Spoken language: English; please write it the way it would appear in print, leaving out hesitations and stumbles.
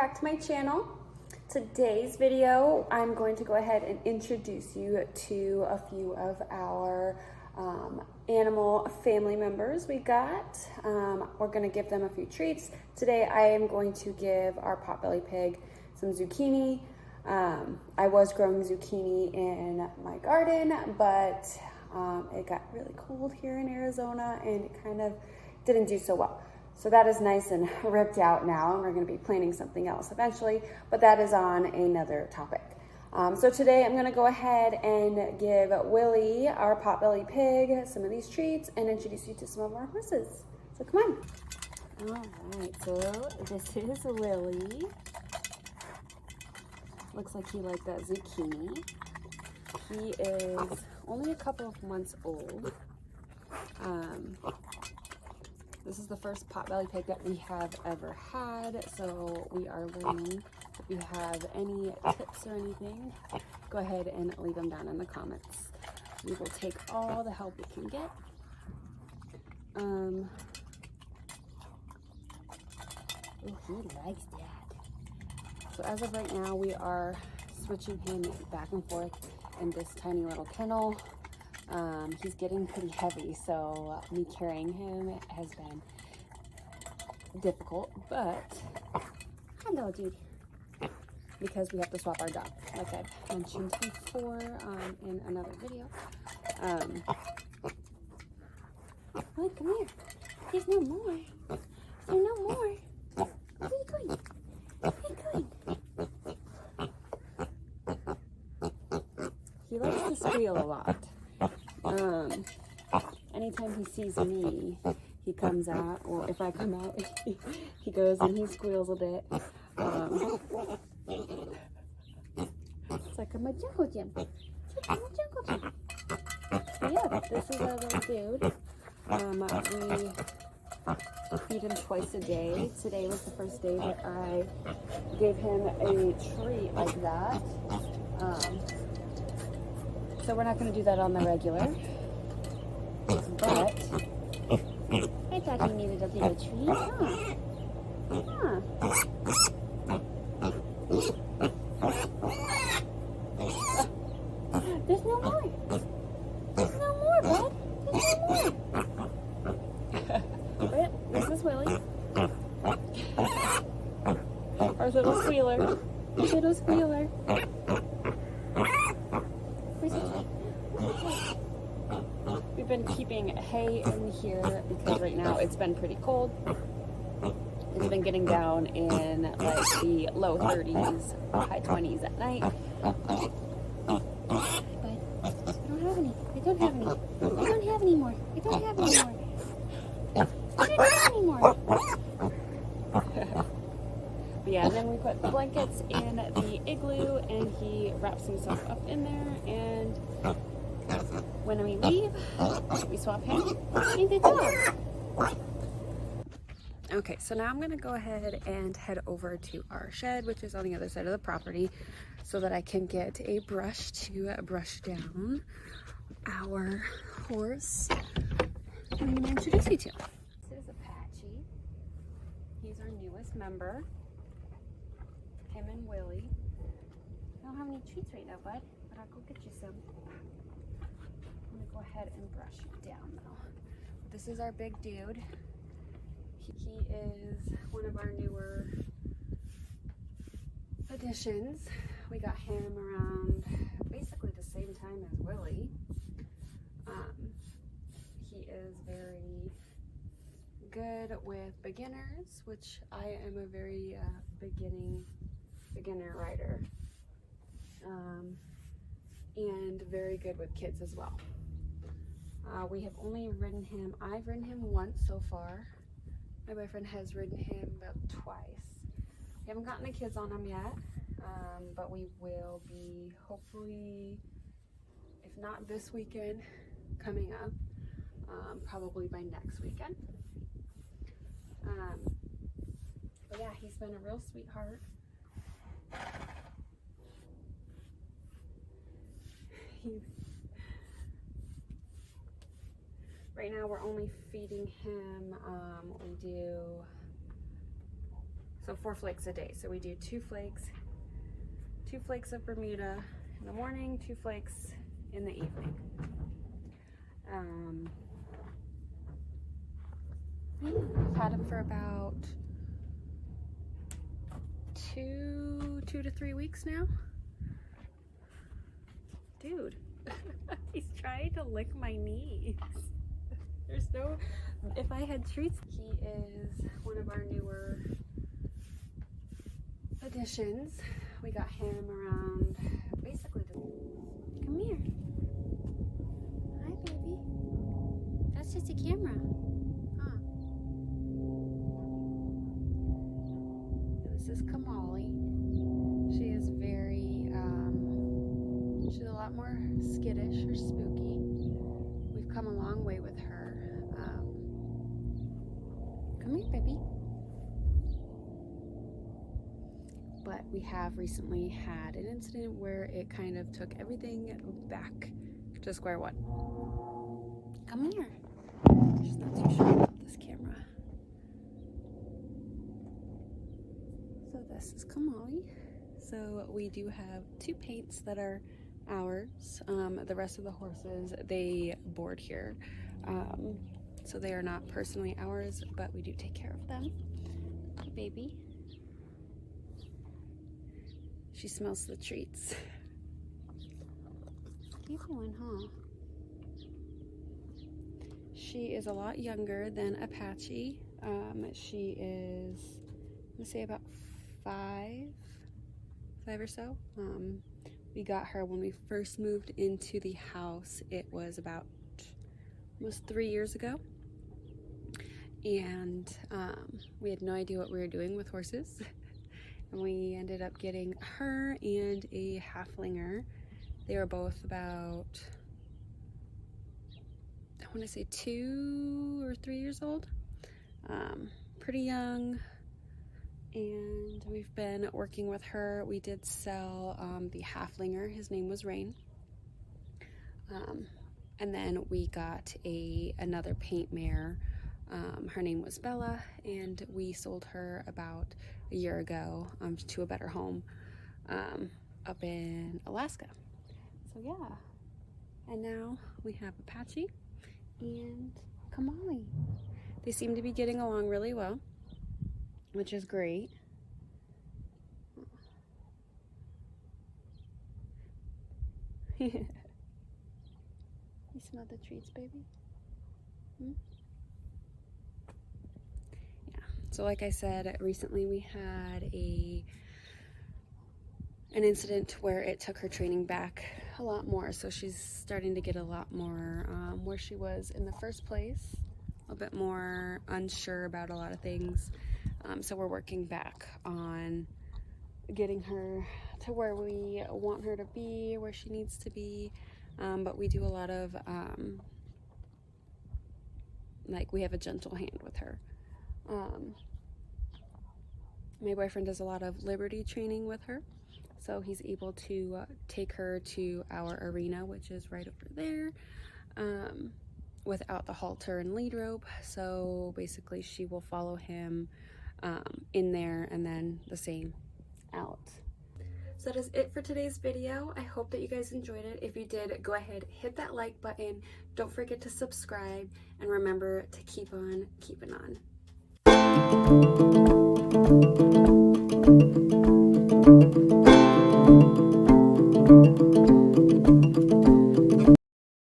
back to my channel. Today's video, I'm going to go ahead and introduce you to a few of our animal family members we got. We're going to give them a few treats. Today I am going to give our potbelly pig some zucchini. I was growing zucchini in my garden, but it got really cold here in Arizona and it kind of didn't do so well. So that is nice and ripped out now, and we're going to be planting something else eventually, but that is on another topic. So today I'm going to go ahead and give Willie, our potbelly pig, some of these treats and introduce you to some of our horses. So come on. All right, so this is Willie. Looks like he liked that zucchini. He is only a couple of months old. This is the first potbelly pig that we have ever had, so we are learning. If you have any tips or anything, go ahead and leave them down in the comments. We will take all the help we can get. Oh, he likes that. So as of right now, we are switching him back and forth in this tiny little kennel. He's getting pretty heavy, so me carrying him has been difficult, but hello, dude, because we have to swap our dog, like I've mentioned before in another video. Well, come here. There's no more. There's no more. Where are you going? Where are you going? He likes to squeal a lot. Anytime he sees me, he comes out, or if I come out, he goes and he squeals a bit. It's like I'm a jungle gym. It's like I'm a jungle gym. Yeah, this is our little dude. We feed him twice a day. Today was the first day that I gave him a treat like that. So we're not going to do that on the regular. But I thought he needed a little treat, huh? There's no more. There's no more, bud. There's no more. But this is Willie. Our little squealer. Little squealer. Where's he? We've been keeping hay in here because right now it's been pretty cold. It's been getting down in like the low 30s, high 20s at night. But I don't have any. I don't have any more. I don't have any more. I don't have any more. But yeah, and then we put the blankets in the igloo and he wraps himself up in there, and when we leave, we swap him and the dog. Okay, so now I'm going to go ahead and head over to our shed, which is on the other side of the property, so that I can get a brush to brush down our horse. I'm going to introduce you to. This is Apache. He's our newest member. Him and Willie. I don't have any treats right now, bud, but I'll go get you some. I'm gonna go ahead and brush it down though. This is our big dude. He is one of our newer additions. We got him around basically the same time as Willie. He is very good with beginners, which I am a very beginner rider. And very good with kids as well. We have only ridden him, I've ridden him once so far. My boyfriend has ridden him about twice. We haven't gotten the kids on him yet, but we will be hopefully, if not this weekend, coming up, probably by next weekend. But yeah, he's been a real sweetheart. Right now we're only feeding him, we do So 4 flakes a day. So we do 2 flakes of Bermuda in the morning, 2 flakes in the evening. We've had him for about 2 to 3 weeks now. Dude, he's trying to lick my knees. There's no, if I had treats. He is one of our newer additions. We got him around basically come here. Hi, baby. That's just a camera. Huh. This is Kamali. She is very, she's a lot more skittish or spooky. We've come a long way with her. Come here, baby. But we have recently had an incident where it kind of took everything back to square one. Come here. She's not too sure about this camera. So this is Kamali. So we do have 2 paints that are ours. The rest of the horses, they board here. So they are not personally ours, but we do take care of them. Hey, baby. She smells the treats. Cute one, huh? She is a lot younger than Apache. She is, I'm gonna say about 5 or so. We got her when we first moved into the house. It was about almost 3 years ago. And we had no idea what we were doing with horses. And we ended up getting her and a halflinger. They were both about, I want to say 2 or 3 years old. Pretty young. And we've been working with her. We did sell the halflinger. His name was Rain. And then we got another paint mare. Her name was Bella, and we sold her about a year ago to a better home up in Alaska. So yeah, and now we have Apache and Kamali. They seem to be getting along really well, which is great. You smell the treats, baby? Yeah, so like I said, recently we had an incident where it took her training back a lot more, so she's starting to get a lot more where she was in the first place, a bit more unsure about a lot of things. So we're working back on getting her to where we want her to be, where she needs to be. But we do a lot of, like, we have a gentle hand with her. My boyfriend does a lot of liberty training with her. So he's able to take her to our arena, which is right over there, without the halter and lead rope. So basically she will follow him in there and then the same out. So that is it for today's video. I hope that you guys enjoyed it. If you did, go ahead, hit that like button. Don't forget to subscribe, and remember to keep on keeping on.